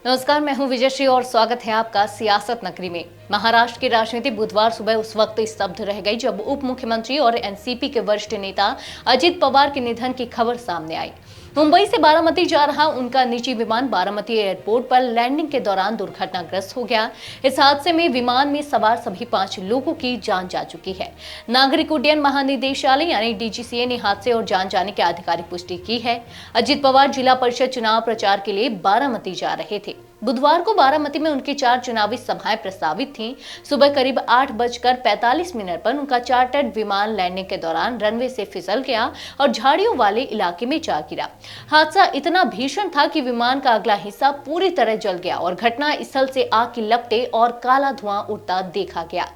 नमस्कार, मैं हूं विजयश्री और स्वागत है आपका सियासत नगरी में। महाराष्ट्र की राजनीति बुधवार सुबह उस वक्त स्तब्ध रह गई जब उप मुख्यमंत्री और एनसीपी के वरिष्ठ नेता अजित पवार के निधन की खबर सामने आई। मुंबई से बारामती जा रहा उनका निजी विमान बारामती एयरपोर्ट पर लैंडिंग के दौरान दुर्घटनाग्रस्त हो गया। इस हादसे में विमान में सवार सभी 5 लोगों की जान जा चुकी है। नागरिक उड्डयन महानिदेशालय यानी डीजीसीए ने हादसे और जान जाने की आधिकारिक पुष्टि की है। अजित पवार जिला परिषद चुनाव प्रचार के लिए बारामती जा रहे थे। बुधवार को बारामती में उनकी 4 चुनावी सभाएं प्रस्तावित थीं। सुबह करीब 8:45 पर उनका चार्टर्ड विमान लैंडिंग के दौरान रनवे से फिसल गया और झाड़ियों वाले इलाके में जा गिरा। हादसा इतना भीषण था कि विमान का अगला हिस्सा पूरी तरह जल गया और घटना स्थल से आग की लपटें और काला धुआं उड़ता देखा गया।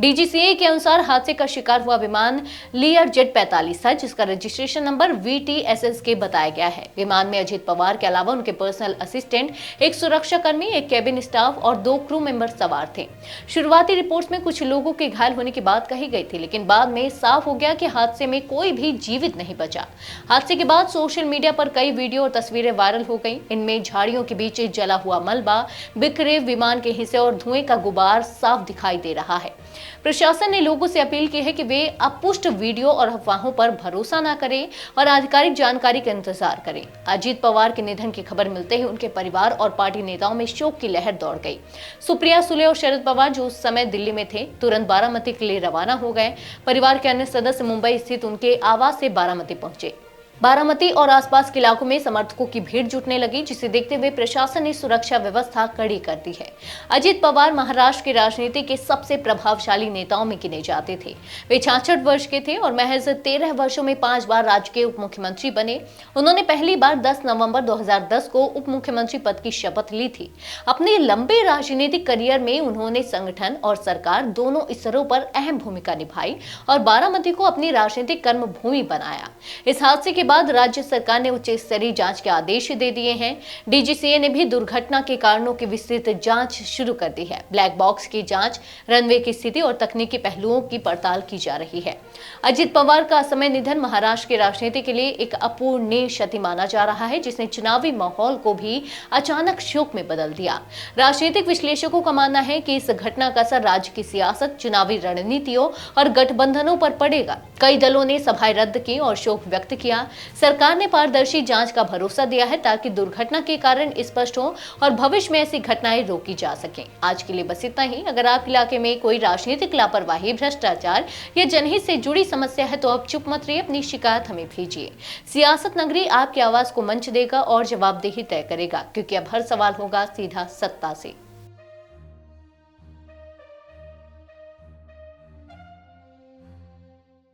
डीजीसीए के अनुसार हादसे का शिकार हुआ विमान लियर जेट 45 था, जिसका रजिस्ट्रेशन नंबर VTSS बताया गया है। विमान में अजित पवार के अलावा उनके पर्सनल असिस्टेंट, एक सुरक्षाकर्मी, एक कैबिन स्टाफ और 2 क्रू मेंबर सवार थे। शुरुआती रिपोर्ट्स में कुछ लोगों के घायल होने की बात कही गई थी, लेकिन बाद में साफ हो गया कि हादसे में कोई भी जीवित नहीं बचा। हादसे के बाद सोशल मीडिया पर कई वीडियो और तस्वीरें वायरल हो गईं। इनमें झाड़ियों के बीच जला हुआ मलबा, बिखरे विमान के हिस्से और धुएं का गुबार साफ दिखाई दे रहा है। प्रशासन ने लोगों से अपील की है कि वे अपुष्ट वीडियो और अफवाहों पर भरोसा न करें और आधिकारिक जानकारी का इंतजार करें। अजित पवार के निधन की खबर मिलते ही उनके परिवार और पार्टी नेताओं में शोक की लहर दौड़ गई। सुप्रिया सुले और शरद पवार, जो उस समय दिल्ली में थे, तुरंत बारामती के लिए रवाना हो गए। परिवार के अन्य सदस्य मुंबई स्थित उनके आवास से बारामती पहुंचे। बारामती और आसपास के इलाकों में समर्थकों की भीड़ जुटने लगी, जिसे देखते हुए प्रशासन ने सुरक्षा व्यवस्था कड़ी कर दी है। अजित पवार महाराष्ट्र की राजनीति के सबसे प्रभावशाली नेताओं में गिने जाते थे। वे 66 वर्ष के थे और महज 13 वर्षों में 5 बार राज्य के उप मुख्यमंत्री बने। उन्होंने पहली बार 10 नवंबर 2010 को उप मुख्यमंत्री पद की शपथ ली थी। अपने लंबे राजनीतिक करियर में उन्होंने संगठन और सरकार दोनों स्तरों पर अहम भूमिका निभाई और बारामती को अपनी राजनीतिक कर्मभूमि बनाया। इस हादसे के बाद राज्य सरकार ने उच्च स्तरीय जांच के आदेश दे दिए हैं। डीजीसीए ने भी दुर्घटना के कारणों की विस्तृत जांच शुरू कर दी है। ब्लैक बॉक्स की जांच, रनवे की स्थिति और तकनीकी पहलुओं की पड़ताल की जा रही है। अजित पवार का असमय निधन महाराष्ट्र की राजनीति के लिए एक अपूरणीय क्षति माना जा रहा है, जिसने चुनावी माहौल को भी अचानक शोक में बदल दिया। राजनीतिक विश्लेषकों का मानना है कि इस घटना का असर राज्य की सियासत, चुनावी रणनीतियों और गठबंधनों पर पड़ेगा। कई दलों ने सभाएं रद्द की और शोक व्यक्त किया। सरकार ने पारदर्शी जांच का भरोसा दिया है ताकि दुर्घटना के कारण स्पष्ट हो और भविष्य में ऐसी घटनाएं रोकी जा सकें। आज के लिए बस इतना ही। अगर आप इलाके में कोई राजनीतिक लापरवाही, भ्रष्टाचार या जनहित से जुड़ी समस्या है तो आप चुप मत रहिए, अपनी शिकायत हमें भेजिए। सियासत नगरी आपकी आवाज को मंच देगा और जवाबदेही तय करेगा, क्योंकि अब हर सवाल होगा सीधा सत्ता से।